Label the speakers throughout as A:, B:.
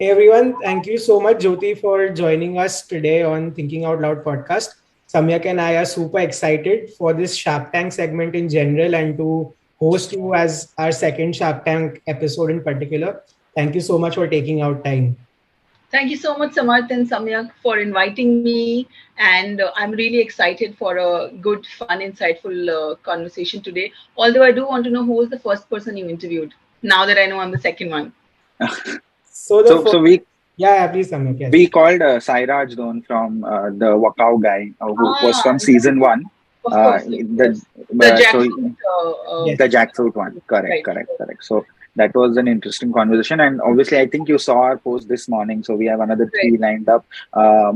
A: Hey everyone, thank you so much, Jyoti, for joining us today on Thinking Out Loud podcast. Samyak and I are super excited for this Shark Tank segment in general and to host you as our second Shark Tank episode in particular. Thank you so much for taking out time.
B: Thank you so much, Samarth and Samyak, for inviting me. And I'm really excited for a good, fun, insightful conversation today. Although I do want to know who was the first person you interviewed, now that I know I'm the second one.
A: So the
C: So,
A: first,
C: so we
A: yeah, please, Samyak,
C: we
A: yes.
C: called Sairaj Don from the Wakao guy who was
B: Ah,
C: from season one.
B: of course, of
C: The
B: course. The
C: so
B: jackfruit,
A: Yes.
C: the jackfruit one, correct,
B: right.
C: correct, correct. So that was an interesting conversation, and obviously, I think you saw our post this morning. So we have another
B: Right.
C: three lined up.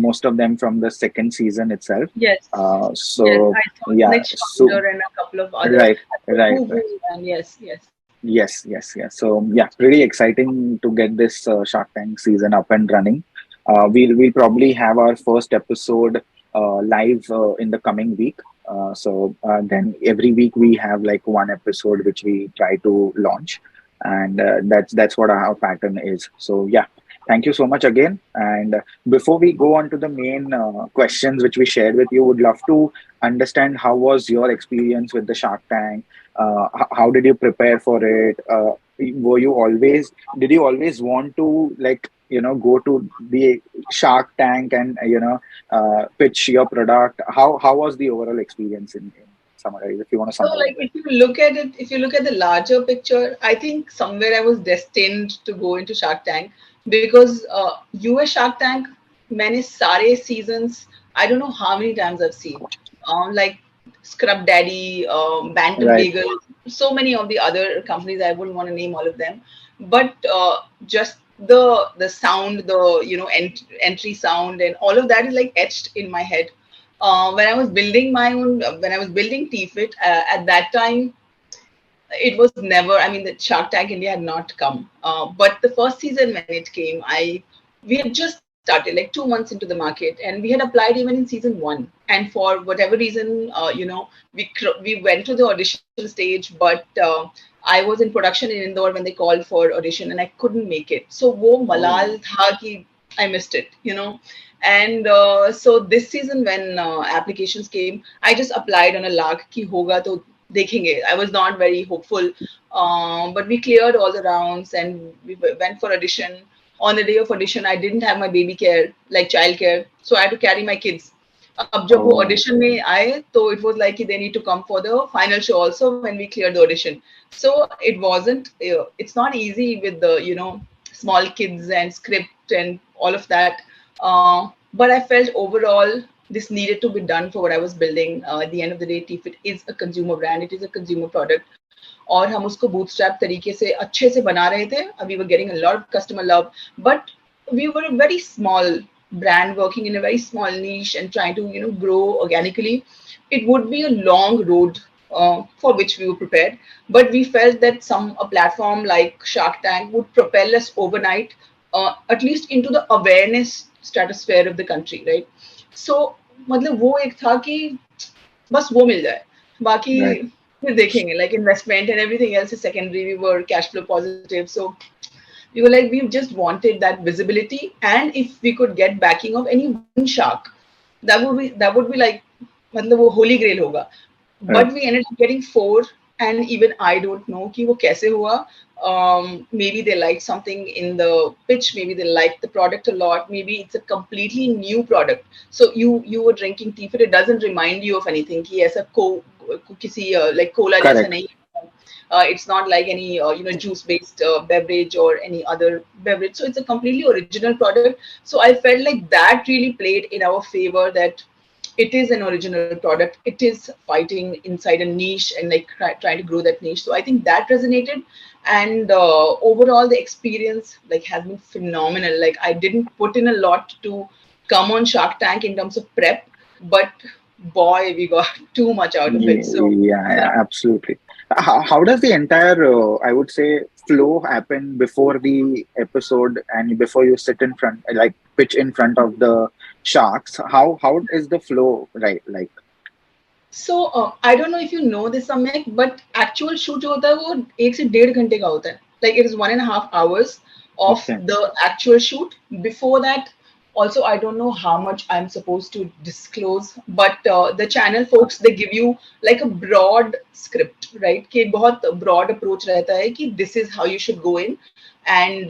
C: Most of them from the second season itself.
B: Yes. Yes.
C: So
B: I saw
C: yeah,
B: Niche
C: so
B: Founder and a couple of other.
C: right,
B: I saw
C: right, right.
B: Google and yes.
C: Yes, yes, yes. So yeah, pretty exciting to get this Shark Tank season up and running. We'll probably have our first episode live in the coming week. Then every week we have like one episode which we try to launch, and that's what our pattern is. So yeah, thank you so much again. And before we go on to the main questions which we shared with you, would love to understand how was your experience with the Shark Tank. How did you prepare for it? Were you always did you always want to like go to the Shark Tank and pitch your product? How was the overall experience in summarize, if you want to
B: So,
C: summarize
B: like,
C: it?
B: if you look at it, if you look at the larger picture, I think somewhere I was destined to go into Shark Tank because US Shark Tank, many sare seasons, I don't know how many times I've seen. Like Scrub Daddy, Bantam
C: Right,
B: Bagel, so many of the other companies, I wouldn't want to name all of them. But just the sound, the entry sound, and all of that is like etched in my head. When I was building when I was building TeaFit, at that time, it was never, I mean, the Shark Tank India had not come. But the first season when it came, we had just started like 2 months into the market, and we had applied even in season one. And for whatever reason, we went to the audition stage, but I was in production in Indore when they called for audition, and I couldn't make it. So wo
C: oh,
B: malal tha ki I missed it. And so this season when applications came, I just applied on a lark ki hoga to देखेंगे. I was not very hopeful, but we cleared all the rounds and we went for audition. On the day of audition, I didn't have my baby care, like child care, so I had to carry my kids. अब जब वो
C: oh,
B: audition में आए तो it was like they need to come for the final show also when we cleared the audition. So it wasn't, it's not easy with the small kids and script and all of that. But I felt overall this needed to be done for what I was building. At the end of the day, TeaFit is a consumer brand. It is a consumer product. और हम उसको bootstrap तरीके से अच्छे से बना रहे थे. We were getting a lot of customer love, but we were a very small brand working in a very small niche and trying to grow organically. It would be a long road for which we were prepared, but we felt that a platform like Shark Tank would propel us overnight, at least into the awareness stratosphere of the country, right? So मतलब वो एक था कि बस वो मिल जाए बाकी
C: right,
B: फिर देखेंगे like investment and everything else is secondary. We were cash flow positive, so we were like we just wanted that visibility, and if we could get backing of any one shark, that would be like मतलब वो holy grail होगा.
C: right.
B: But we ended up getting four, and even I don't know कि वो कैसे हुआ. Maybe they liked something in the pitch, maybe they liked the product a lot, maybe it's a completely new product. So you were drinking tea, but it doesn't remind you of anything कि ऐसा किसी like cola जैसा
C: Correct.
B: नहीं. It's not like any juice based beverage or any other beverage, so it's a completely original product. So I felt like that really played in our favor, that it is an original product, it is fighting inside a niche and like trying to grow that niche. So I think that resonated, and overall the experience like has been phenomenal. Like I didn't put in a lot to come on Shark Tank in terms of prep, but boy, we got too much out of it.
C: Yeah,
B: So
C: yeah,
B: yeah.
C: absolutely. How does the entire, I would say, flow happen before the episode and before you sit in front, like pitch in front of the sharks? How is the flow, right? Like,
B: So I don't know if you know this, Samyak, but actual shoot जो होता है वो 1 से 1.5 घंटे का होता है. Like it is 1.5 hours. of
C: Okay.
B: the actual shoot. Before that, also I don't know how much I'm supposed to disclose, but the channel folks, they give you like a broad script, right? कि एक बहुत broad approach रहता है कि this is how you should go in, and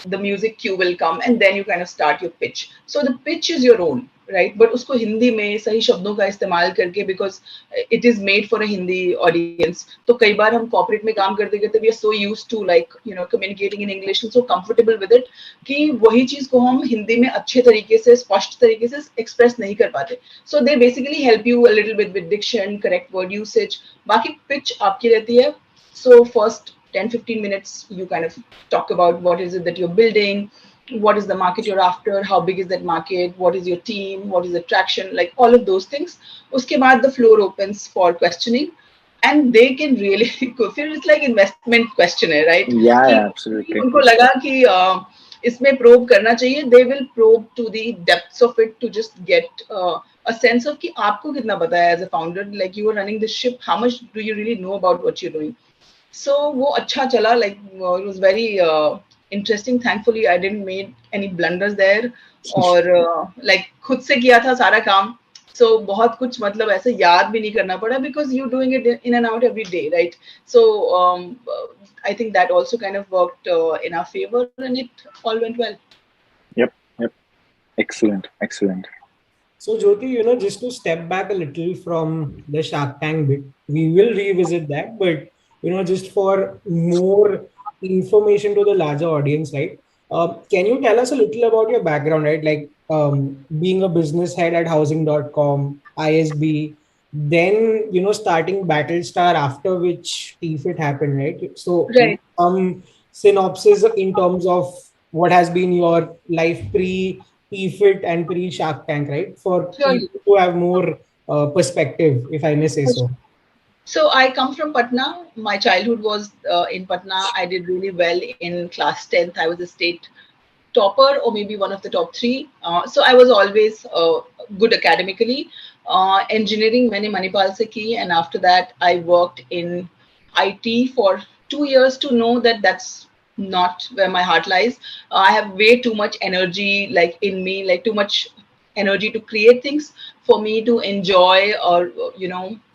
B: the music cue will come, and then you kind of start your pitch. So the pitch is your own, right? But उसको हिंदी में सही शब्दों का इस्तेमाल करके, because it is made for a Hindi audience. तो कई बार हम corporate में काम करते करते we are so used to, like, you know, communicating in English and so comfortable with it कि वही चीज को हम हिंदी में अच्छे तरीके से, स्पष्ट तरीके से express नहीं कर पाते. So they basically help you a little bit with diction, correct word usage. बाकी pitch आपकी रहती है. So first 10-15 minutes you kind of talk about what is it that you're building, what is the market you're after, how big is that market, what is your team, what is the traction, like all of those things. Uske baad the floor opens for questioning, and they can really feel it's like investment questionnaire, right?
C: Yeah,
B: कि
C: yeah, absolutely.
B: उनको लगा कि इसमें probe करना चाहिए, they will probe to the depths of it to just get a sense of कि आपको कितना पता है as a founder, like you are running the ship, how much do you really know about what you're doing. So वो अच्छा चला, like it was very interesting. Thankfully I didn't made any blunders there, और like खुद से किया था सारा काम. So बहुत कुछ मतलब ऐसे याद भी नहीं करना पड़ा, because you're doing it in and out every day, right? So I think that also kind of worked in our favor, and it all went well.
C: Yep, yep. Excellent, excellent.
A: So, Jyoti, just to step back a little from the Shark Tank bit, we will revisit that, but just for more information to the larger audience, right? Can you tell us a little about your background, right? Like being a business head at housing.com, ISB, then starting Battlestar, after which TeaFit happened, right? So,
B: Right.
A: synopsis in terms of what has been your life pre TeaFit and pre Shark Tank, right? For
B: Surely.
A: people who have more perspective, if I may say so.
B: So I come from Patna. My childhood was in Patna. I did really well in class 10th. I was a state topper, or maybe one of the top three. So I was always good academically. Engineering मैंने Manipal से की, and after that I worked in IT for 2 years to know that that's not where my heart lies. I have way too much energy, like in me, like too much energy to create things for me to enjoy, or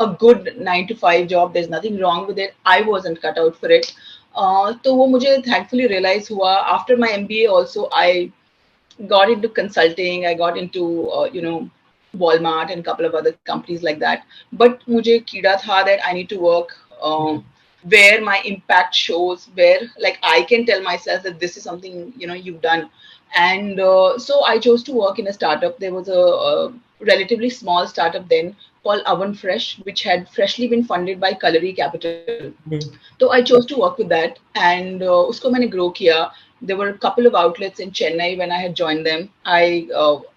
B: a good 9 to 5 job. There's nothing wrong with it. I wasn't cut out for it. तो वो मुझे thankfully realize हुआ after my MBA. Also I got into consulting. I got into Walmart and a couple of other companies like that. But मुझे कीड़ा था that I need to work where my impact shows, where like I can tell myself that this is something you've done. And so I chose to work in a startup. There was a relatively small startup then called Oven Fresh, which had freshly been funded by Kalari Capital. So I chose to work with that, and usko मैंने grow किया. There were a couple of outlets in Chennai when I had joined them. I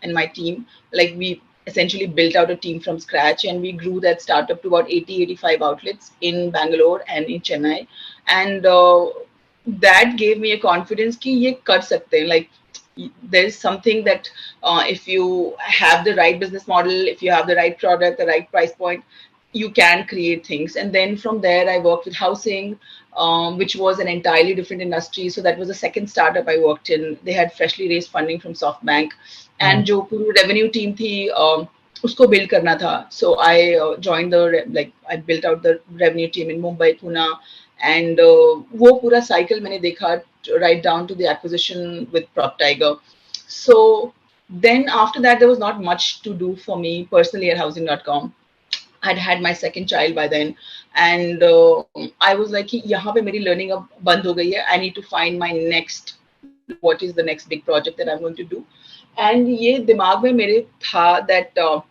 B: and my team, like we essentially built out a team from scratch, and we grew that startup to about 80-85 outlets in Bangalore and in Chennai. And that gave me a confidence कि ये कर सकते हैं. Like there's something that if you have the right business model, if you have the right product, the right price point, you can create things. And then from there I worked with housing, which was an entirely different industry. So that was the second startup I worked in. They had freshly raised funding from SoftBank, and जो पूरी revenue team थी, उसको build करना था. So I joined like I built out the revenue team in Mumbai, Pune, and वो पूरा cycle मैंने देखा right down to the acquisition with Prop Tiger. So then after that there was not much to do for me personally at housing.com. I'd had my second child by then, and I was like कि यहाँ पे मेरी learning अब बंद हो गई है. I need to find my next, what is the next big project that I'm going to do. And ये दिमाग में मेरे था that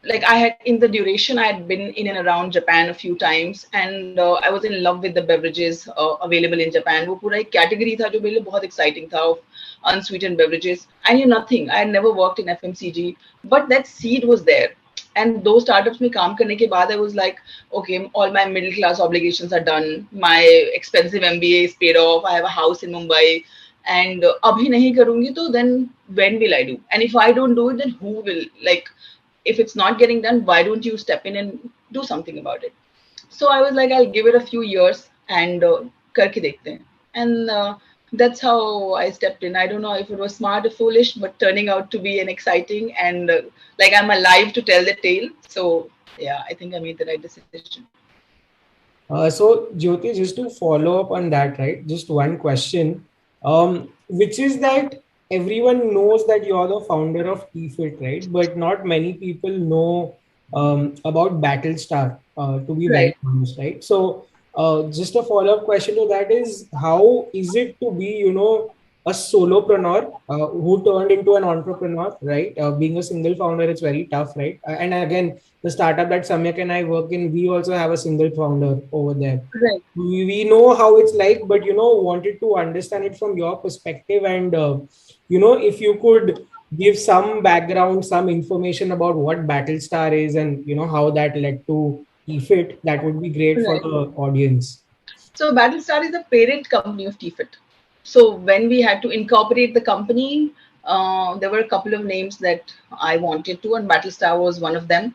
B: like I had, in the duration I had been in and around Japan a few times, and I was in love with the beverages available in Japan. वो पूरा एक category था जो मेरे लिए बहुत exciting था, of unsweetened beverages. I knew nothing. I had never worked in FMCG, but that seed was there. And those startups में काम करने के बाद I was like, okay, all my middle class obligations are done. My expensive MBA is paid off. I have a house in Mumbai. And अभी नहीं करूँगी तो then when will I do? And if I don't do it, then who will? Like, if it's not getting done, why don't you step in and do something about it? So I was like, I'll give it a few years and करके देखते हैं. and that's how I stepped in. I don't know if it was smart or foolish, but turning out to be an exciting and like I'm alive to tell the tale. So yeah, I think I made the right decision.
A: So, Jyoti, just to follow up on that, right? Just one question, which is that everyone knows that you're the founder of TeaFit, right? But not many people know about Battlestar, to be
B: Right.
A: very honest, right? So, just a follow-up question to that is, how is it to be, a solopreneur who turned into an entrepreneur, right? Being a single founder, it's very tough, right? And again, the startup that Samyak and I work in, we also have a single founder over there.
B: Right.
A: We know how it's like, but wanted to understand it from your perspective. And if you could give some background, some information about what Battlestar is, and how that led to TeaFit, that would be great for
B: Right.
A: the audience.
B: So Battlestar is the parent company of TeaFit. So when we had to incorporate the company, there were a couple of names that I wanted to, and Battlestar was one of them.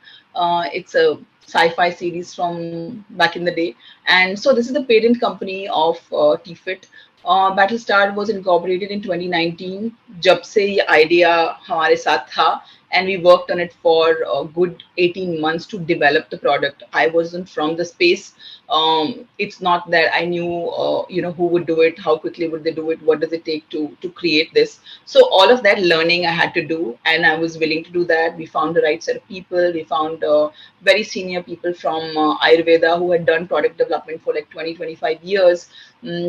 B: It's a sci-fi series from back in the day, and so this is the parent company of TeaFit. Battlestar was incorporated in 2019. जब से ये idea हमारे साथ था, and we worked on it for a good 18 months to develop the product. I wasn't from the space. It's not that I knew, who would do it, how quickly would they do it, what does it take to create this. So all of that learning I had to do, and I was willing to do that. We found the right set of people. We found very senior people from Ayurveda who had done product development for like 20, 25 years.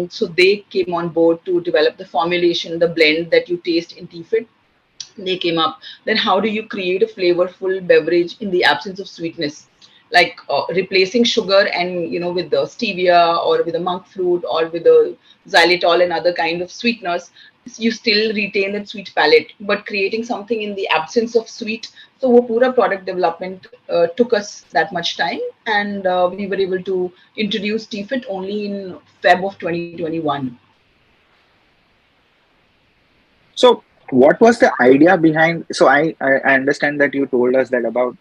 B: So they came on board to develop the formulation, the blend that you taste in TeaFit. They came up. Then how do you create a flavorful beverage in the absence of sweetness, like replacing sugar and with the stevia or with the monk fruit or with the xylitol and other kind of sweeteners, you still retain that sweet palate, but creating something in the absence of sweet. So wo pura product development took us that much time, and we were able to introduce TeaFit only in Feb of 2021.
C: So, what was the idea behind? So, I understand that you told us that about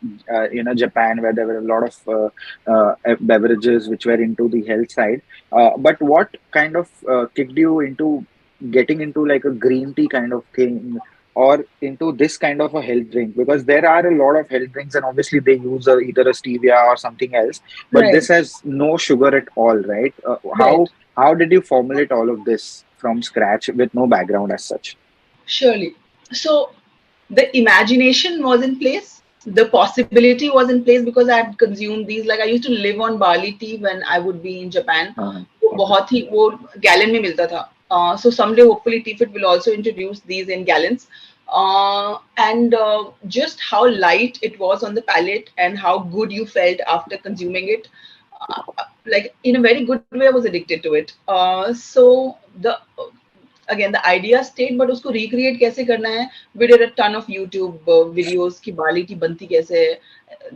C: Japan, where there were a lot of beverages which were into the health side. But what kind of kicked you into getting into like a green tea kind of thing, or into this kind of a health drink? Because there are a lot of health drinks, and obviously they use either a stevia or something else. But
B: Right.
C: this has no sugar at all, right?
B: Right.
C: How did you formulate all of this from scratch with no background as such?
B: Surely. So the imagination was in place, the possibility was in place, because I had consumed these. Like I used to live on barley tea when I would be in Japan. वो
C: Okay.
B: बहुत ही वो gallon में मिलता था. So someday hopefully TeaFit will also introduce these in gallons. And just how light it was on the palate and how good you felt after consuming it, like in a very good way, I was addicted to it. So the again the idea stayed, but उसको recreate कैसे करना है? We did a ton of YouTube videos कि barley tea बनती कैसे है.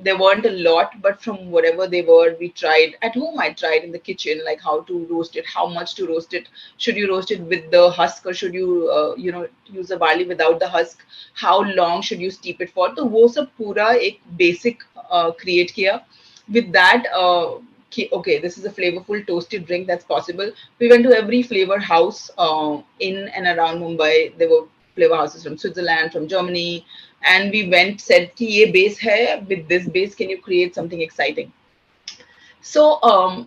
B: There weren't a lot, but from whatever they were, we tried at home. I tried in the kitchen, like how to roast it, how much to roast it. Should you roast it with the husk, or should you use the barley without the husk? How long should you steep it for? तो वो सब पूरा एक basic create किया. With that, okay, this is a flavorful toasted drink that's possible. We went to every flavor house in and around Mumbai. There were flavor houses from Switzerland, from Germany, and we went, said कि ये base है, with this base can you create something exciting? So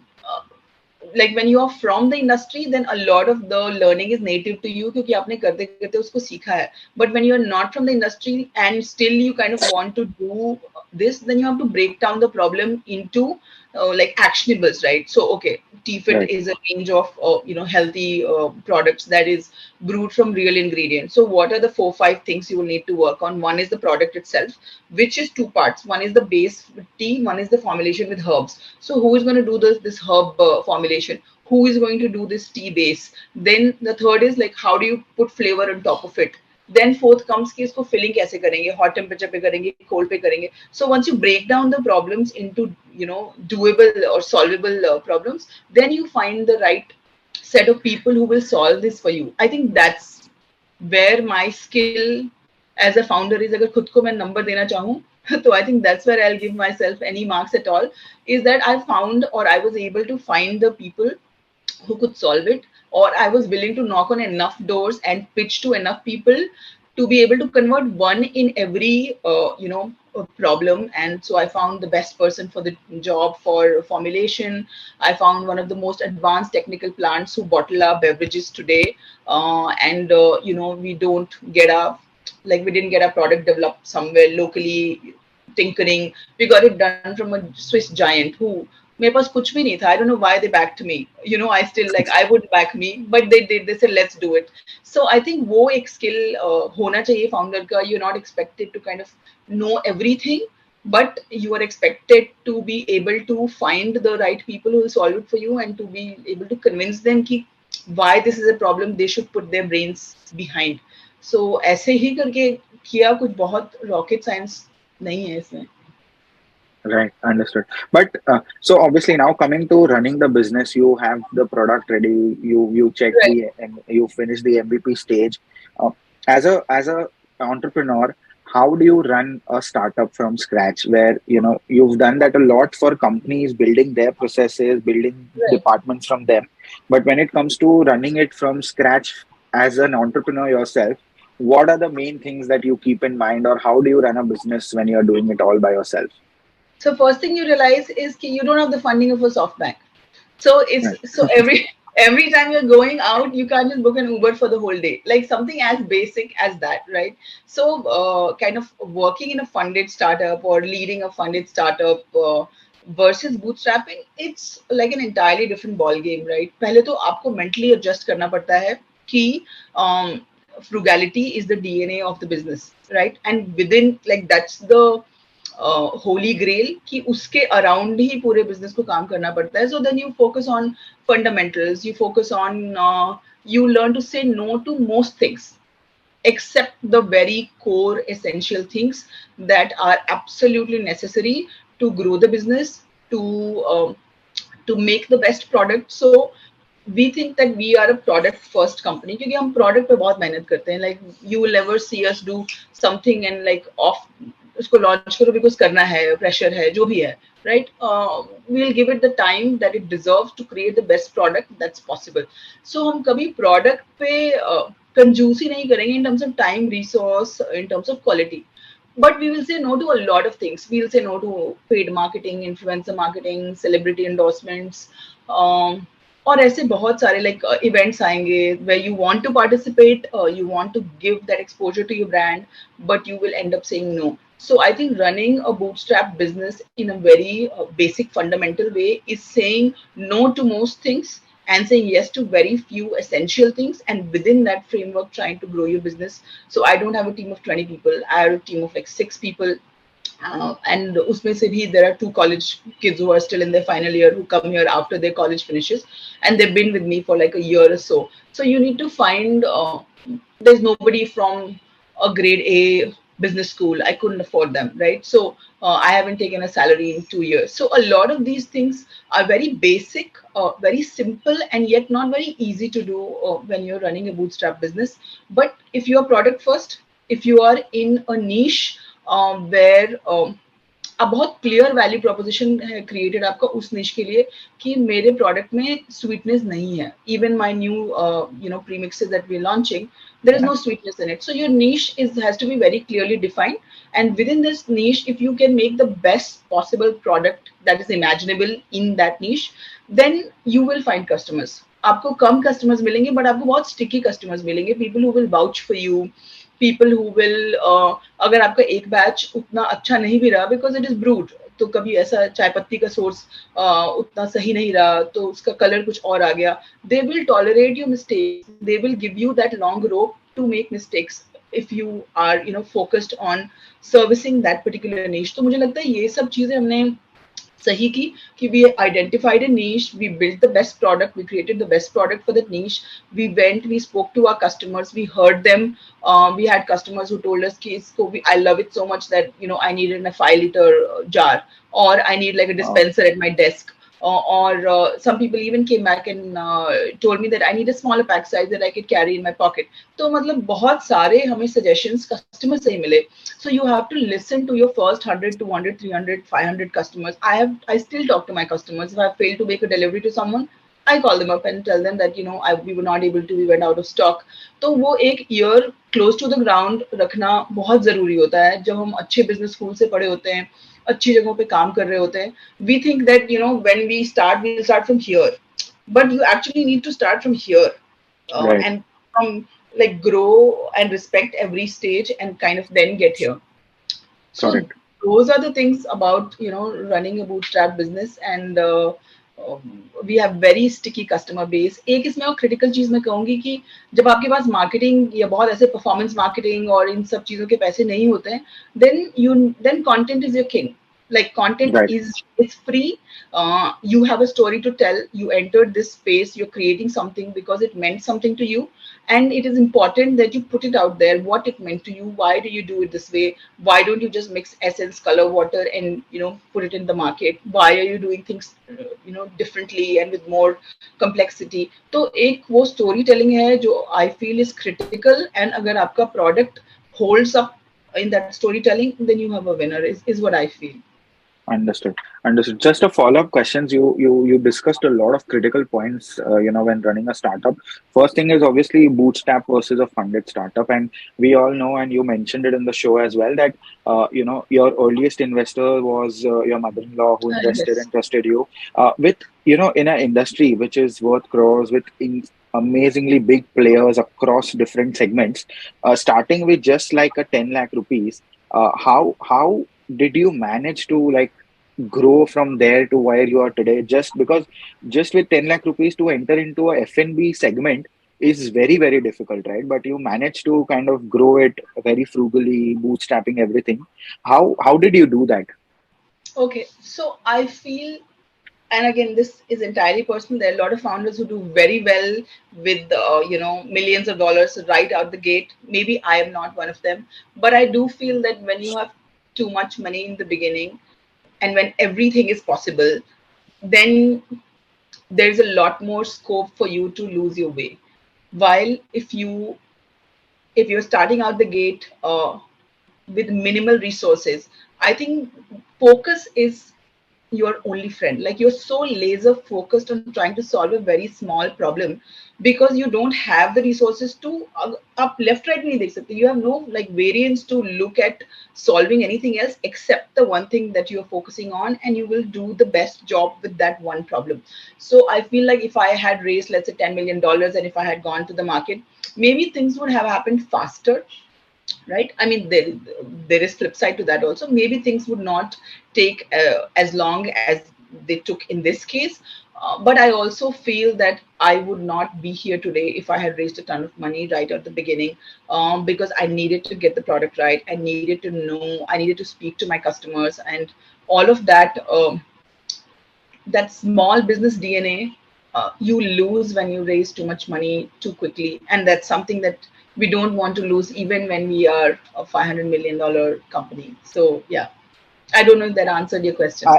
B: like when you are from the industry, then a lot of the learning is native to you क्योंकि आपने करते करते उसको सीखा है. But when you are not from the industry and still you kind of want to do this, then you have to break down the problem into like actionables, right? So okay, TeaFit
C: Right.
B: is a range of healthy products that is brewed from real ingredients. So what are the 4-5 things you will need to work on? One is the product itself, which is two parts. One is the base tea, one is the formulation with herbs. So who is going to do this herb formulation? Who is going to do this tea base? Then the third is like how do you put flavor on top of it? Then fourth comes कि इसको filling कैसे करेंगे, hot temperature पे करेंगे, cold पे करेंगे. So once you break down the problems into doable or solvable problems, then you find the right set of people who will solve this for you. I think that's where my skill as a founder is. अगर खुद को मैं number देना चाहूँ, so I think that's where I'll give myself any marks at all, is that I found, or I was able to find the people who could solve it. or I was willing to knock on enough doors and pitch to enough people to be able to convert one in every problem. And so I found the best person for the job for formulation. I found one of the most advanced technical plants who bottle our beverages today. And we don't get we didn't get our product developed somewhere locally tinkering. We got it done from a Swiss giant who, मेरे पास कुछ भी नहीं था. I don't know why they backed me. I still, like, I would back me, but they did. They said let's do it. So I think वो एक skill होना चाहिए founder का. You're not expected to kind of know everything, but you are expected to be able to find the right people who will solve it for you, and to be able to convince them कि why this is a problem they should put their brains behind. So ऐसे ही करके किया. कुछ बहुत rocket science नहीं है इसमें.
C: Right, understood. But so obviously now coming to running the business, you have the product ready. You check
B: Right.
C: you finish the MVP stage. As a entrepreneur, how do you run a startup from scratch? Where you've done that a lot for companies, building their processes, building
B: Right.
C: departments from them. But when it comes to running it from scratch as an entrepreneur yourself, what are the main things that you keep in mind, or how do you run a business when you're doing it all by yourself?
B: So first thing you realize is that you don't have the funding of a SoftBank. So
C: Right.
B: every time you're going out, you can't just book an Uber for the whole day. Like something as basic as that, right? So kind of working in a funded startup or leading a funded startup versus bootstrapping, it's like an entirely different ball game, right? पहले तो आपको mentally adjust करना पड़ता है कि frugality is the DNA of the business, right? And within, like, that's the Holi ग्रेल कि उसके around ही पूरे बिजनेस को काम करना पड़ता है. So then you focus on fundamentals, you focus on, you learn to say no to most things except the very core essential things that are absolutely necessary to grow the business, to uh, to make the best product. So we think that we are a product first company क्योंकि हम product पे बहुत मेहनत करते हैं. Like you will never see us do something and like off उसको launch करो because करना है, pressure है, जो भी है, right? We'll give it the time that it deserves to create the best product that's possible. So हम कभी product पे कंजूसी नहीं करेंगे in terms of time, resource, in terms of quality. But we will say no to a lot of things. We'll say no to paid marketing, influencer marketing, celebrity endorsements, और ऐसे बहुत सारे like events आएंगे where you want to participate, you want to give that exposure to your brand, but you will end up saying no. So I think running a bootstrap business in a very basic fundamental way is saying no to most things and saying yes to very few essential things, and within that framework trying to grow your business. So I don't have a team of 20 people. I have a team of like 6 people. And usme se bhi, there are 2 college kids who are still in their final year who come here after their college finishes, and they've been with me for like a year or so. So you need to find, there's nobody from a grade A business school. I couldn't afford them, right? So I haven't taken a salary in 2 years. So a lot of these things are very basic, very simple, and yet not very easy to do when you're running a bootstrap business. But if you're product first, if you are in a niche where अब बहुत clear value proposition है created आपका उस निश के लिए कि मेरे प्रोडक्ट में स्वीटनेस नहीं है. Even my new premixes that we are launching, there is no sweetness in it. So your niche has to be very clearly defined, and within this niche, if you can make the best possible product that is imaginable in that niche, then you will find customers. आपको कम customers मिलेंगे, but आपको बहुत sticky customers मिलेंगे, people who will vouch for you, people who will अगर आपका एक batch उतना अच्छा नहीं भी रहा because it is brewed, तो कभी ऐसा चाय पत्ती का सोर्स उतना सही नहीं रहा तो उसका कलर कुछ और आ गया, they will tolerate your mistakes, they will give you that long rope to make mistakes if you are focused on servicing that particular niche. तो मुझे लगता है ये सब चीजें हमने सही की कि we identified a niche, we built the best product, we created the best product for that niche, we went, we spoke to our customers, we heard them. We had customers who told us कि इसको I love it so much that I need it in a 5-liter jar, or I need like a dispenser at my desk. Or some people even came back and told me that I need a smaller pack size that I could carry in my pocket. तो मतलब बहुत सारे हमें suggestions customer से ही मिले. So you have to listen to your first 100, 200, 300, 500 customers. I still talk to my customers. If I fail to make a delivery to someone, I call them up and tell them that we were not able to, we went out of stock. तो वो एक ear close to the ground रखना बहुत जरूरी होता है. जब हम अच्छे बिजनेस स्कूल से पढ़े होते हैं, अच्छी जगहों पे काम कर रहे होते हैं, we think that when we start, we'll start from here, but you actually need to start from here,
C: Right.
B: and from like grow and respect every stage and kind of then get here. So
C: Correct.
B: those are the things about running a bootstrap business, and we have very sticky customer base. एक इसमें और critical चीज मैं कहूंगी कि जब आपके पास marketing या बहुत ऐसे performance marketing और इन सब चीजों के पैसे नहीं होते हैं, then content is your king. Like content
C: Right.
B: is free. You have a story to tell. You entered this space. You're creating something because it meant something to you, and it is important that you put it out there. What it meant to you. Why do you do it this way? Why don't you just mix essence, color, water, and put it in the market? Why are you doing things differently and with more complexity? तो एक वो story telling है जो I feel is critical, and अगर आपका product holds up in that storytelling, then you have a winner. Is what I feel.
C: Understood. Understood. Just a follow-up questions. You discussed a lot of critical points. When running a startup. First thing is obviously bootstrap versus a funded startup, and we all know, and you mentioned it in the show as well, that your earliest investor was your mother-in-law who invested
B: Yes.
C: and trusted you. With in an industry which is worth crores, with amazingly big players across different segments, starting with just like a 10 lakh rupees. How did you manage to like grow from there to where you are today? Just because just with 10 lakh rupees to enter into a F&B segment is very, very difficult, right? But you managed to kind of grow it very frugally, bootstrapping everything. How did you do that?
B: Okay, so I feel, and again, this is entirely personal. There are a lot of founders who do very well with millions of dollars right out the gate. Maybe I am not one of them, but I do feel that when you have too much money in the beginning, and when everything is possible, then there's a lot more scope for you to lose your way. While if you're starting out the gate with minimal resources, I think focus is your only friend. Like you're so laser focused on trying to solve a very small problem because you don't have the resources to up left right nahi dekh sakte. You have no like variance to look at solving anything else except the one thing that you're focusing on, and you will do the best job with that one problem. So I feel like if I had raised, let's say, $10 million, and if I had gone to the market, maybe things would have happened faster, right? I mean, there is flip side to that also. Maybe things would not take as long as they took in this case, but I also feel that I would not be here today if I had raised a ton of money right at the beginning, because I needed to get the product right. I needed to know, I needed to speak to my customers, and all of that. That small business DNA you lose when you raise too much money too quickly, and that's something that we don't want to lose even when we are a $500 million company. So yeah, I don't know if that answered your question.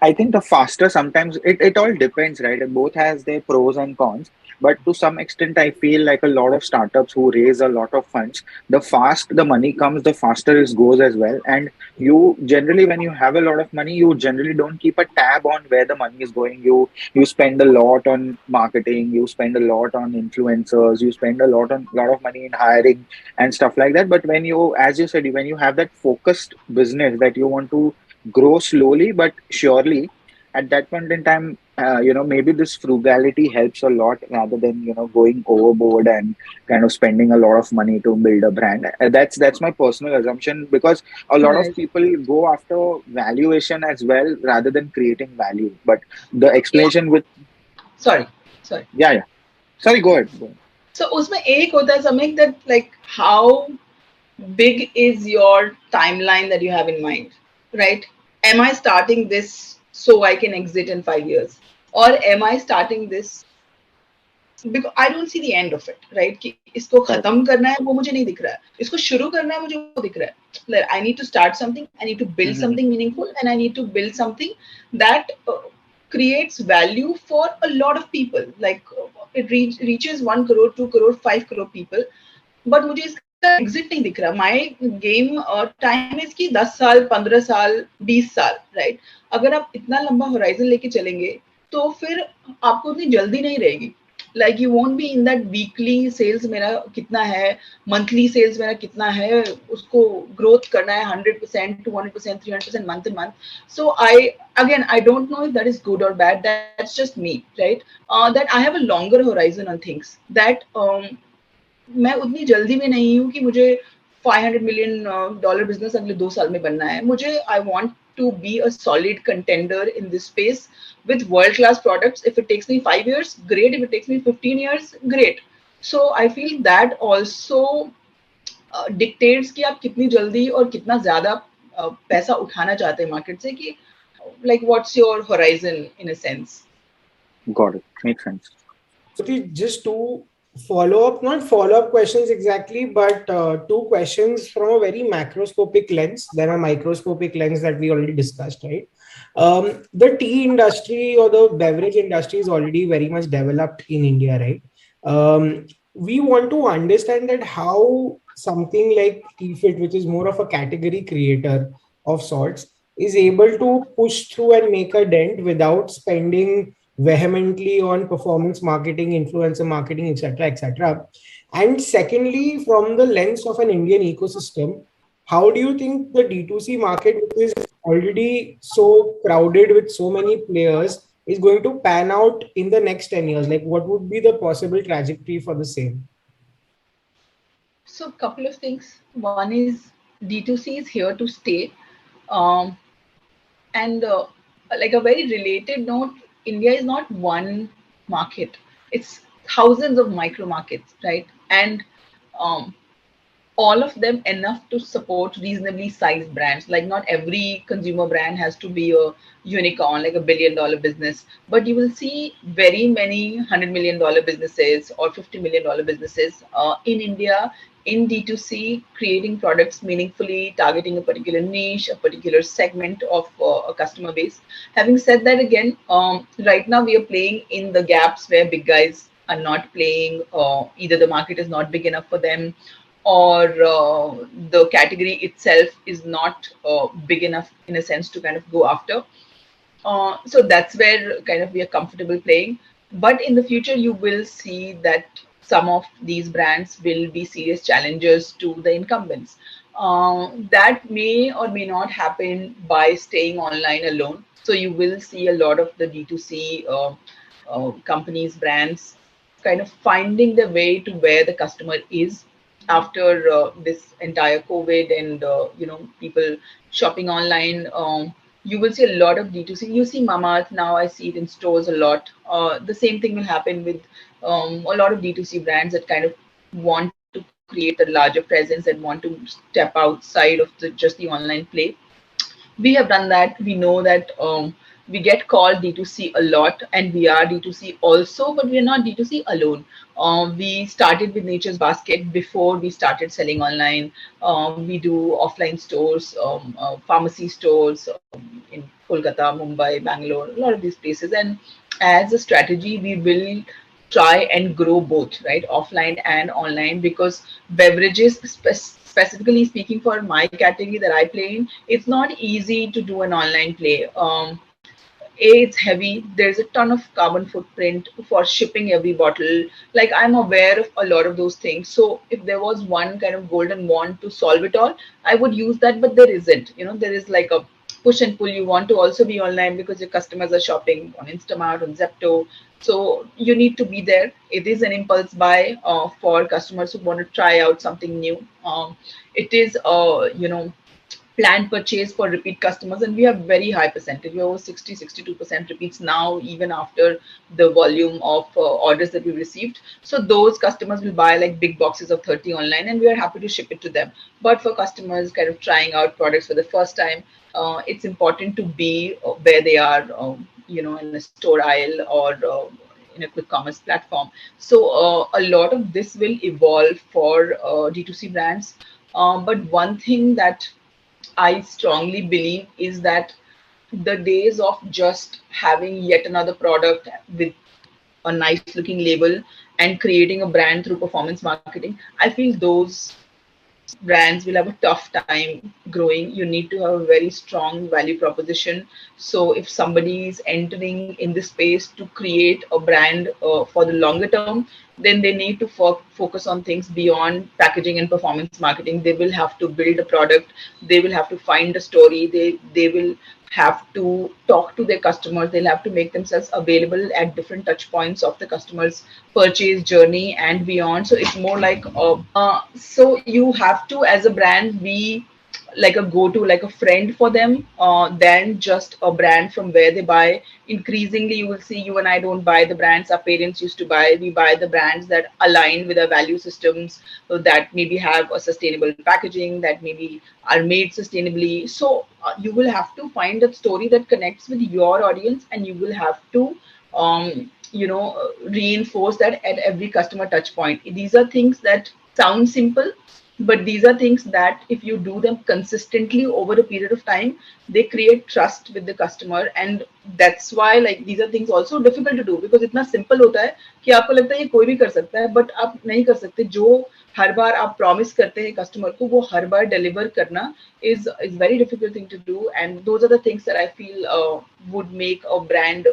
C: I think the faster sometimes it all depends, right? It both has their pros and cons. But to some extent, I feel like a lot of startups who raise a lot of funds, the fast the money comes, the faster it goes as well. And you generally, when you have a lot of money, you generally don't keep a tab on where the money is going. You spend a lot on marketing, you spend a lot on influencers, you spend a lot of money in hiring and stuff like that. But when you, as you said, when you have that focused business that you want to grow slowly but surely, at that point in time, maybe this frugality helps a lot rather than going overboard and kind of spending a lot of money to build a brand. That's my personal assumption, because a lot of
B: Right.
C: people go after valuation as well rather than creating value. But the
B: Yeah.
C: explanation with
B: Sorry. Sorry.
C: yeah, sorry, go ahead, go ahead.
B: So उसमें एक होता है something that, like, how big is your timeline that you have in mind, right? Am I starting this so I can exit in 5 years, or am I starting this because I don't see the end of it, right? कि इसको
C: Correct.
B: खत्म करना है वो मुझे नहीं दिख रहा है, इसको शुरू करना है मुझे वो दिख रहा है. Like, I need to start something, I need to build
C: Mhm.
B: something meaningful, and I need to build something that creates value for a lot of people. Like it reaches 1 crore, 2 crore, 5 crore people, but मुझे इसका exit नहीं दिख रहा. My game time is की 10 साल, 15 साल, 20 साल, right? अगर आप इतना लंबा होराइजन लेके चलेंगे तो फिर आपको उतनी जल्दी नहीं रहेगी. Like you won't be in that weekly sales मेरा कितना है, monthly sales मेरा कितना है, उसको growth करना है 100%, 200%, 300% month to month. So I don't know if that is good or bad. That's just me, right? That I have a longer horizon on things. That मैं उतनी जल्दी में नहीं हूँ कि मुझे $500 million बिजनेस अगले 2 साल में बनना है. मुझे I want to be a solid contender in this space with world class products. If it takes me 5 years, great. If it takes me 15 years, great. So I feel that also dictates कि आप कितनी जल्दी और कितना ज्यादा पैसा उठाना चाहते हैं मार्केट से, कि like what's your horizon in a sense.
C: Got it. Makes sense.
A: Just two not follow up questions exactly, but two questions from a very macroscopic lens, then a microscopic lens that we already discussed, right? The tea industry or the beverage industry is already very much developed in India, right? We want to understand that how something like TeaFit, which is more of a category creator of sorts, is able to push through and make a dent without spending vehemently on performance marketing, influencer marketing, etc., etc. And secondly, from the lens of an Indian ecosystem, how do you think the D2C market, which is already so crowded with so many players, is going to pan out in the next 10 years? Like, what would be the possible trajectory for the same?
B: So, couple of things. One is D2C is here to stay. Um, and like a very related note, India is not one market, it's thousands of micro markets, right? And um, all of them enough to support reasonably sized brands. Like not every consumer brand has to be a unicorn, like $1 billion business, but you will see very many $100 million businesses or $50 million businesses in India in D2C, creating products meaningfully, targeting a particular niche, a particular segment of a customer base. Having said that, again, right now we are playing in the gaps where big guys are not playing. Either the market is not big enough for them, or the category itself is not big enough in a sense to kind of go after. So that's where kind of we are comfortable playing. But in the future, you will see that some of these brands will be serious challengers to the incumbents. That may or may not happen by staying online alone. So you will see a lot of the D2C companies, brands kind of finding the way to where the customer is after this entire COVID and people shopping online. You will see a lot of D2C. You see Mamaearth now. I see it in stores a lot. The same thing will happen with a lot of D2C brands that kind of want to create a larger presence and want to step outside of just the online play. We have done that. We know that we get called D2C a lot, and we are D2C also, but we are not D2C alone. We started with Nature's Basket before we started selling online. We do offline stores, pharmacy stores in Kolkata, Mumbai, Bangalore, a lot of these places. And as a strategy, we will try and grow both, right, offline and online, because beverages, specifically speaking for my category that I play in, it's not easy to do an online play. It's heavy. There's a ton of carbon footprint for shipping every bottle. Like I'm aware of a lot of those things. So if there was one kind of golden wand to solve it all, I would use that, but there isn't. There is like a push and pull. You want to also be online because your customers are shopping on Instamart, on Zepto. So you need to be there. It is an impulse buy for customers who want to try out something new. It is, planned purchase for repeat customers, and we have very high percentage. We have over 60-62% repeats now, even after the volume of orders that we received. So those customers will buy like big boxes of 30 online, and we are happy to ship it to them. But for customers kind of trying out products for the first time, it's important to be where they are, in a store aisle or in a quick commerce platform. So a lot of this will evolve for D2C brands. But one thing that I strongly believe is that the days of just having yet another product with a nice looking label and creating a brand through performance marketing, I feel those brands will have a tough time growing. You need to have a very strong value proposition. So if somebody is entering in this space to create a brand for the longer term, then they need to focus on things beyond packaging and performance marketing. They will have to build a product. They will have to find a story. They will have to talk to their customers. They'll have to make themselves available at different touch points of the customer's purchase journey and beyond. So it's more like so you have to, as a brand, be like a go-to, like a friend for them, than just a brand from where they buy. Increasingly, you will see, you and I don't buy the brands our parents used to buy. We buy the brands that align with our value systems, that maybe have a sustainable packaging, that maybe are made sustainably. So you will have to find a story that connects with your audience, and you will have to reinforce that at every customer touch point. These are things that sound simple, but these are things that if you do them consistently over a period of time, they create trust with the customer. And that's why, like, these are things also difficult to do, because इतना simple होता है कि आपको लगता है ये कोई भी कर सकता है, but आप नहीं कर सकते. जो हर बार आप promise करते हैं customer को, वो हर बार deliver करना is very difficult thing to do. And those are the things that I feel would make a brand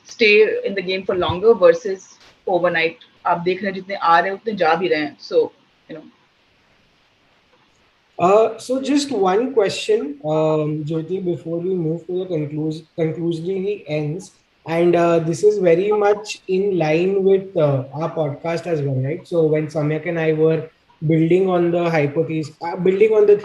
B: stay in the game for longer versus overnight. आप देख रहे हैं जितने आ रहे हैं उतने जा भी रहे हैं. So you know.
A: So just one question, Jyoti, before we move to the conclusory ends, and this is very much in line with our podcast as well, right? So when Samyak and I were building on the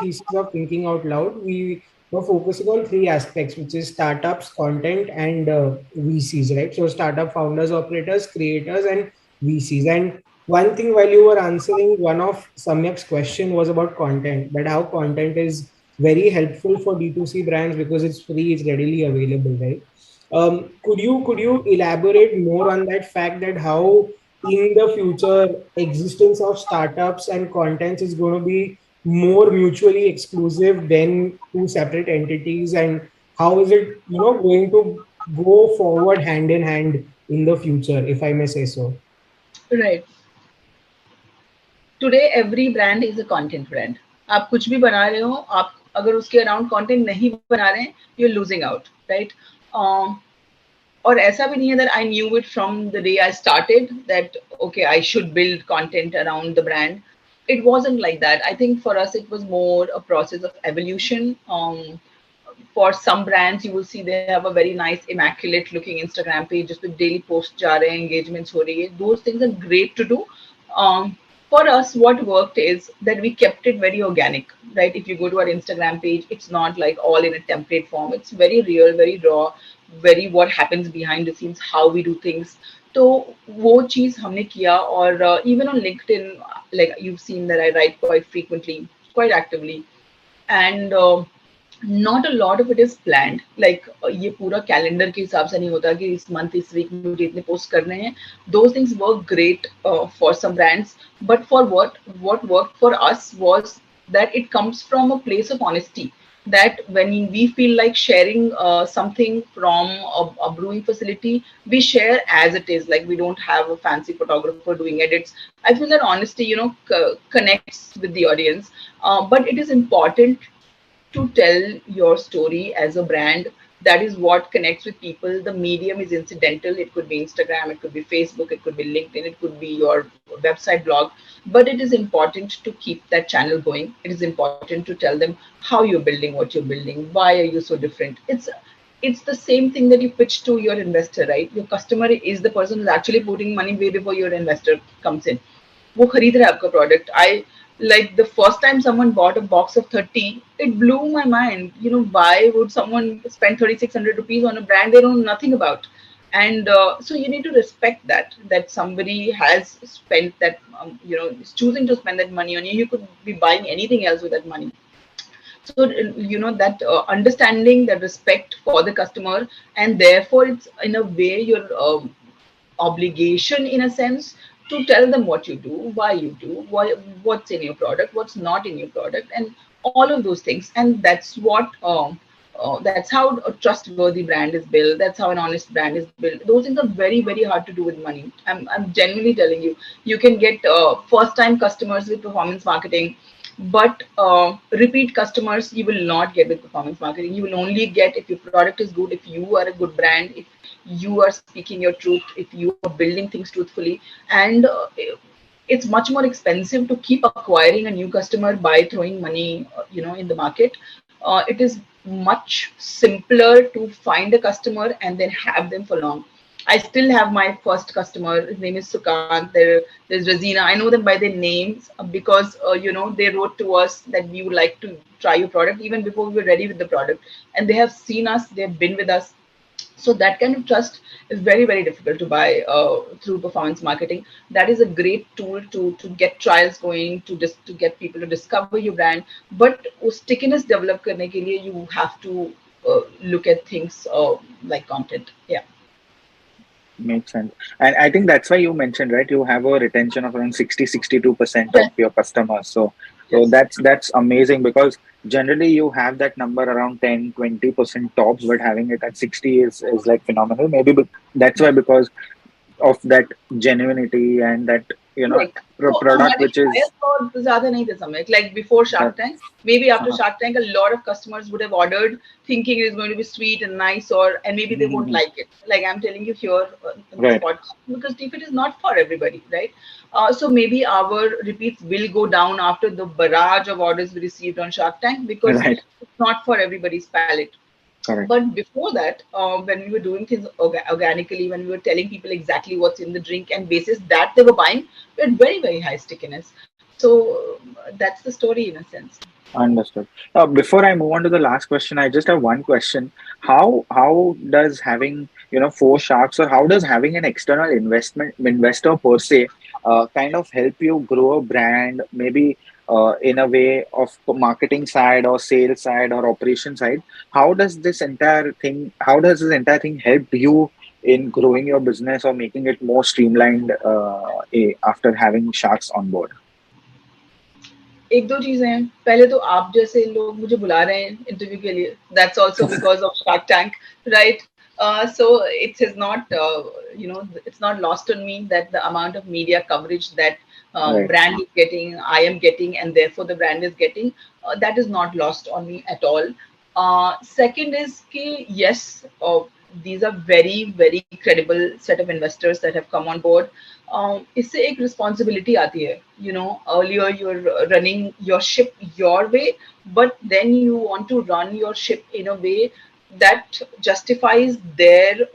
A: thesis of thinking out loud, we were focusing on three aspects, which is startups, content, and VCs, right? So startup founders, operators, creators, and VCs. And one thing while you were answering one of Samyak's question was about content, that how content is very helpful for D2C brands because it's free, it's readily available, right? Could you elaborate more on that fact, that how in the future existence of startups and contents is going to be more mutually exclusive than two separate entities, and how is it going to go forward hand in hand in the future, if I may say so?
B: Right. Today every brand is a content brand. आप कुछ भी बना रहे हो, आप अगर उसके around content नहीं बना रहे हैं, you are losing out, right? और ऐसा भी नहीं है that I knew it from the day I started that okay I should build content around the brand. It wasn't like that. I think for us it was more a process of evolution. For some brands you will see they have a very nice immaculate looking Instagram page just with daily posts जा रहे हैं, engagements हो रही है. Those things are great to do. For us, what worked is that we kept it very organic, right? If you go to our Instagram page, it's not like all in a template form. It's very real, very raw, very what happens behind the scenes, how we do things. तो वो चीज हमने किया. और even on LinkedIn, like you've seen that I write quite frequently, quite actively, and not a lot of it is planned. Like ये पूरा calendar के हिसाब से नहीं होता कि इस मंथ इस वीक में मुझे इतने पोस्ट करने हैं. Those things work great for some brands, but for what worked for us was that it comes from a place of honesty. That when we feel like sharing something from a brewing facility, we share as it is. Like we don't have a fancy photographer doing edits. I feel that honesty, connects with the audience. But it is important to tell your story as a brand. That is what connects with people. The medium is incidental. It could be Instagram, it could be Facebook, it could be LinkedIn, it could be your website blog. But it is important to keep that channel going. It is important to tell them how you're building what you're building. Why are you so different? It's the same thing that you pitch to your investor, right? Your customer is the person who's actually putting money way before your investor comes in. वो खरीद रहा है आपका product. I like the first time someone bought a box of 30, it blew my mind. Why would someone spend 3,600 rupees on a brand they know nothing about? And so you need to respect that somebody has spent that, is choosing to spend that money on you. You could be buying anything else with that money. So that understanding, that respect for the customer, and therefore it's in a way your obligation in a sense to tell them what you do, why you do, what's in your product, what's not in your product, and all of those things. And that's how a trustworthy brand is built. That's how an honest brand is built. Those things are very, very hard to do with money. I'm genuinely telling you. You can get first time customers with performance marketing. But repeat customers you will not get with performance marketing. You will only get if your product is good, if you are a good brand, if you are speaking your truth, if you are building things truthfully. And it's much more expensive to keep acquiring a new customer by throwing money in the market. It is much simpler to find a customer and then have them for long. I still have my first customer. His name is Sukant. There's Razina. I know them by their names because they wrote to us that we would like to try your product even before we were ready with the product, and they have seen us. They have been with us. So that kind of trust is very, very difficult to buy through performance marketing. That is a great tool to get trials going, to get people to discover your brand. But वो stickiness develop करने के लिए you have to look at things like content. Yeah.
C: Makes sense. And I think that's why you mentioned, right? You have a retention of around 60-62% of
B: Yes.
C: your customers. So
B: Yes.
C: that's amazing, because generally you have that number around 10-20% tops, but having it at 60 is like phenomenal. Maybe that's why, because of that genuinity and that,
B: Correct. तो
C: product
B: हमारे
C: which
B: शायद
C: is
B: तो ज़्यादा नहीं थे समय. Like before Shark
C: that.
B: Tank, maybe after
C: Uh-huh.
B: Shark Tank, a lot of customers would have ordered thinking it is going to be sweet and nice, and maybe they won't
C: Mhm.
B: like it. Like I'm telling you here in this
C: Right.
B: podcast, because TeaFit is not for everybody, right? So maybe our repeats will go down after the barrage of orders we received on Shark Tank, because
C: Right.
B: it's not for everybody's palate.
C: Correct.
B: But before that, when we were doing things organically, when we were telling people exactly what's in the drink and basis that they were buying, we had very, very high stickiness. So that's the story in a sense.
C: Understood. Before I move on to the last question, I just have one question. How does having, four sharks, or how does having an external investment investor per se kind of help you grow a brand, maybe in a way of marketing side or sales side or operation side? How does this entire thing help you in growing your business or making it more streamlined after having sharks on board?
B: एक दो चीजें हैं. पहले तो आप जैसे लोग मुझे बुला रहे हैं इंटरव्यू के लिए. That's also because of Shark Tank, right? So it is not, it's not lost on me that the amount of media coverage that
C: Right.
B: brand is getting, I am getting, and therefore the brand is getting, that is not lost on me at all. Second is कि yes, these are very, very credible set of investors that have come on board. इससे एक responsibility आती है. Earlier you're running your ship your way, but then you want to run your ship in a way that justifies their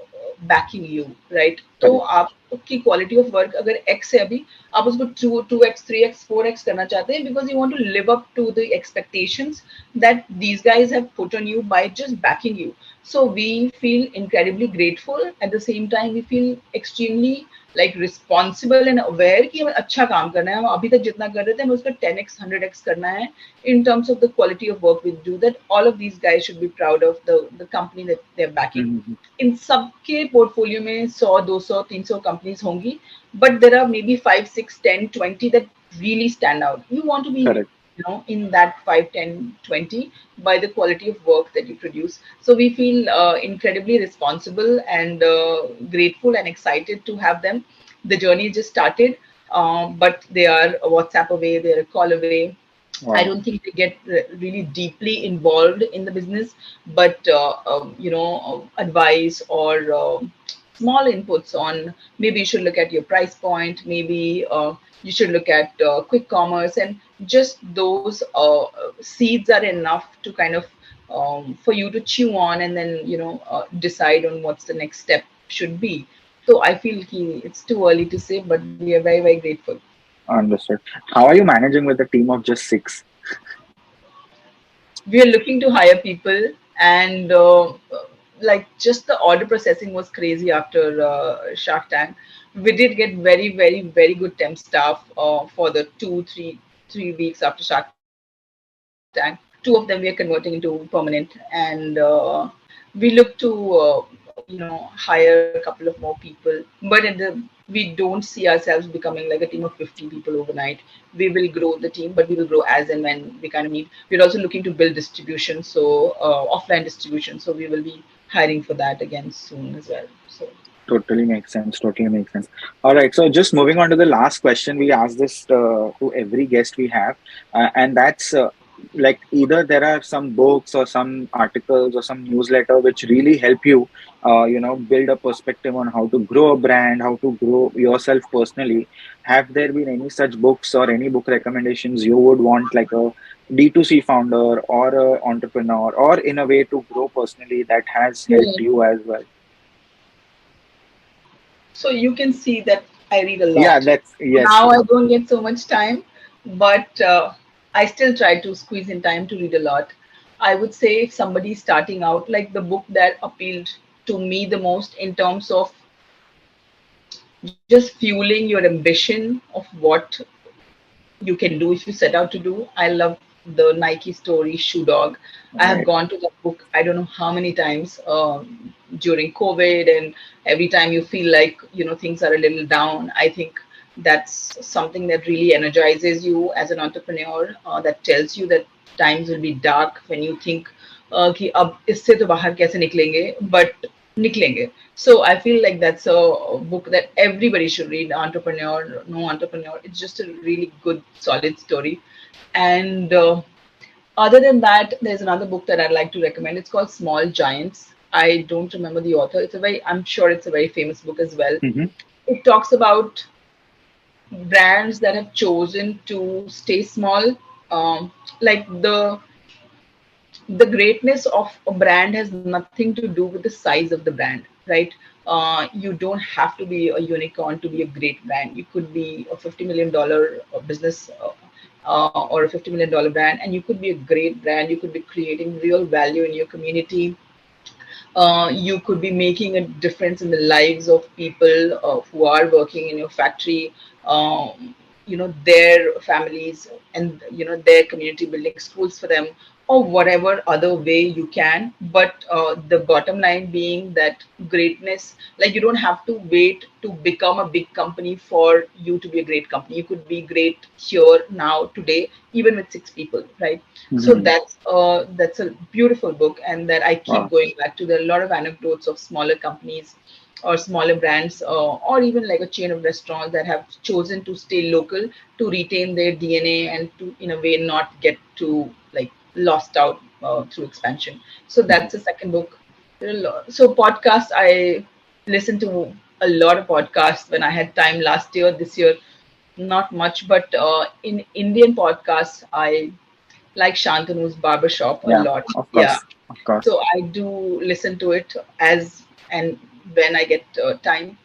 B: backing you, right? तो
C: Correct.
B: आपकी quality of work अगर X है अभी, आप उसको 2x 3x 4x करना चाहते हैं, because you want to live up to the expectations that these guys have put on you by just backing you. So we feel incredibly grateful. At the same time, we feel extremely like responsible and aware कि हमें अच्छा काम करना है. हम अभी तक जितना कर रहे थे हमें उसका 10x 100x करना है in terms of the quality of work we do. That all of these guys should be proud of the company that they're backing.
C: Mhm.
B: इन सबके पोर्टफोलियो में 100 200 300 कंपनीज होंगी, but there are maybe 5 6 10 20 that really stand out. You want to be
C: Correct.
B: in that 5 10 20 by the quality of work that you produce. So we feel incredibly responsible and grateful and excited to have them. The journey just started, but they are a WhatsApp away, they're a call away. I
C: Wow.
B: don't think they get really deeply involved in the business, but advice or small inputs on maybe you should look at your price point, maybe you should look at quick commerce, and just those seeds are enough to kind of for you to chew on, and then decide on what's the next step should be. So I feel it's too early to say, but we are very, very grateful.
C: Understood. How are you managing with a team of just six?
B: We are looking to hire people, and like just the order processing was crazy after Shark Tank. We did get very, very, very good temp staff for the 2 3 3 weeks after Shark Tank. Two of them we are converting into permanent, and we look to hire a couple of more people, but we don't see ourselves becoming like a team of 50 people overnight. We will grow the team, but we will grow as and when we kind of need. We're also looking to build distribution, so offline distribution, so we will be hiring for that again soon as well. So
C: Totally makes sense. Totally makes sense. All right. So just moving on to the last question, we ask this to every guest we have, and that's like either there are some books or some articles or some newsletter which really help you, build a perspective on how to grow a brand, how to grow yourself personally. Have there been any such books or any book recommendations you would want, like a D2C founder or a entrepreneur, or in a way to grow personally that has helped
B: Hmm.
C: you as well?
B: So you can see that I read a
C: Yeah,
B: lot.
C: that's yes,
B: Now
C: yes.
B: I don't get so much time, but I still try to squeeze in time to read a lot. I would say if somebody's starting out, like the book that appealed to me the most in terms of just fueling your ambition of what you can do if you set out to do. I love the Nike story, Shoe Dog. I have
C: Right.
B: gone to that book I don't know how many times during COVID, and every time you feel like things are a little down. I think that's something that really energizes you as an entrepreneur. That tells you that times will be dark when you think कि अब इससे तो बाहर कैसे निकलेंगे, but निकलेंगे. So I feel like that's a book that everybody should read. Entrepreneur, no entrepreneur. It's just a really good, solid story. And other than that, there's another book that I'd like to recommend. It's called Small Giants. I don't remember the author. I'm sure it's a very famous book as well.
C: Mm-hmm.
B: It talks about brands that have chosen to stay small. Like the greatness of a brand has nothing to do with the size of the brand, right? You don't have to be a unicorn to be a great brand. You could be a $50 million business or a $50 million brand, and you could be a great brand. You could be creating real value in your community. You could be making a difference in the lives of people who are working in your factory, their families, and their community, building schools for them, or whatever other way you can. But the bottom line being that greatness, like, you don't have to wait to become a big company for you to be a great company. You could be great here now today, even with 6 people, right? So
C: Mm-hmm.
B: that's a beautiful book, and that I keep
C: Wow.
B: going back to. There are a lot of anecdotes of smaller companies or smaller brands, or even like a chain of restaurants that have chosen to stay local to retain their DNA and to, in a way, not get to like lost out through expansion. So
C: Mhm.
B: that's the second book. So podcasts, I listen to a lot of podcasts when I had time last year. This year, not much, but in Indian podcasts, I like Shantanu's Barbershop a
C: Yeah,
B: lot.
C: of
B: Yeah.
C: course, of course.
B: So I do listen to it as and when I get time.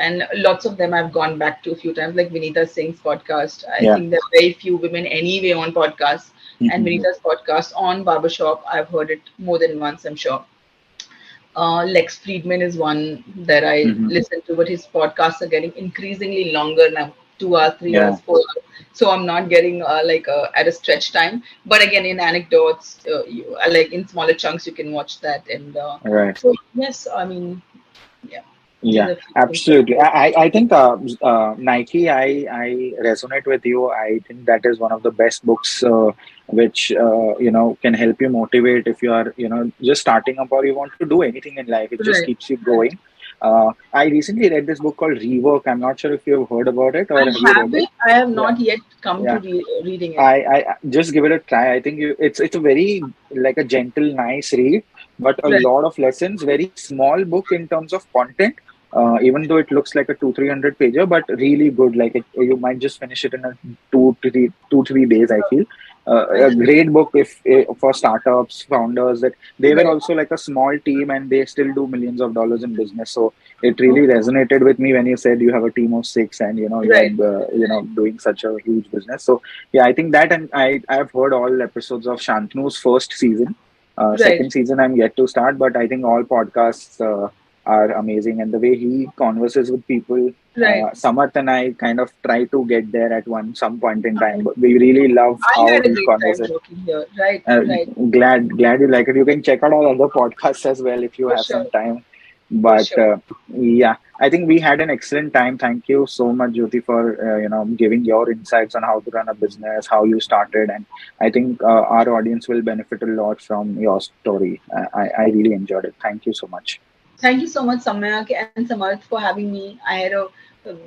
B: And lots of them I've gone back to a few times, like Vinita Singh's podcast. I
C: Yeah.
B: think there are very few women anyway on podcasts. And
C: Mm-hmm.
B: Vinita's podcast on Barbershop, I've heard it more than once, I'm sure. Lex Friedman is one that I
C: Mm-hmm.
B: listen to, but his podcasts are getting increasingly longer now, 2 hours, three
C: Yeah.
B: hours, 4 hours. So I'm not getting at a stretch time. But again, in anecdotes, like in smaller chunks, you can watch that. And
C: Right.
B: so yes, I mean, yeah, these
C: Yeah,
B: are a few things that
C: absolutely. I think Nike, I resonate with you. I think that is one of the best books which can help you motivate if you are just starting up or you want to do anything in life. It just
B: right.
C: keeps you going. I recently read this book called Rework. I'm not sure if you've heard about it or
B: I
C: have you read
B: have
C: it.
B: it. I have
C: Yeah,
B: not yet come to
C: yeah.
B: reading it.
C: I just give it a try. I think it's a very like a gentle, nice read, but a
B: Right.
C: lot of lessons. Very small book in terms of content, even though it looks like a 200-300 pager, but really good. Like you might just finish it in a 2-3 days. I feel
B: I
C: a
B: see.
C: great book if for startups, founders that they were
B: Right.
C: also like a small team and they still do millions of dollars in business. So it really
B: Okay.
C: resonated with me when you said you have a team of six and you are
B: Right.
C: doing such a huge business. So yeah, I think that, and I've heard all episodes of Shantanu's first season.
B: Right.
C: Second season I'm yet to start, but I think all podcasts are amazing, and the way he converses with people.
B: Right.
C: Samarth and I kind of try to get there at some point in time, but we really love
B: I
C: how
B: had a
C: he
B: great time
C: converses.
B: working here. Right,
C: Uh,
B: right.
C: glad you like it. You can check out our other podcasts as well if you
B: For
C: have
B: sure,
C: some time.
B: for
C: But
B: sure.
C: yeah, I think we had an excellent time. Thank you so much, Jyoti, for giving your insights on how to run a business, how you started, and I think our audience will benefit a lot from your story. I really enjoyed it. Thank you so much.
B: Thank you so much, Samyak and Samarth, for having me. I had a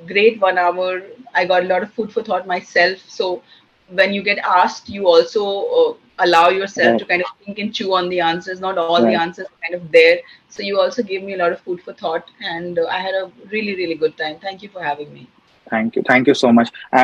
B: great 1 hour. I got a lot of food for thought myself. So when you get asked, you also allow yourself
C: Right,
B: to kind of think and chew on the answers. Not all the
C: right.
B: answers are kind of there. So you also gave me a lot of food for thought, and I had a really, really good time. Thank you for having me.
C: Thank you so much.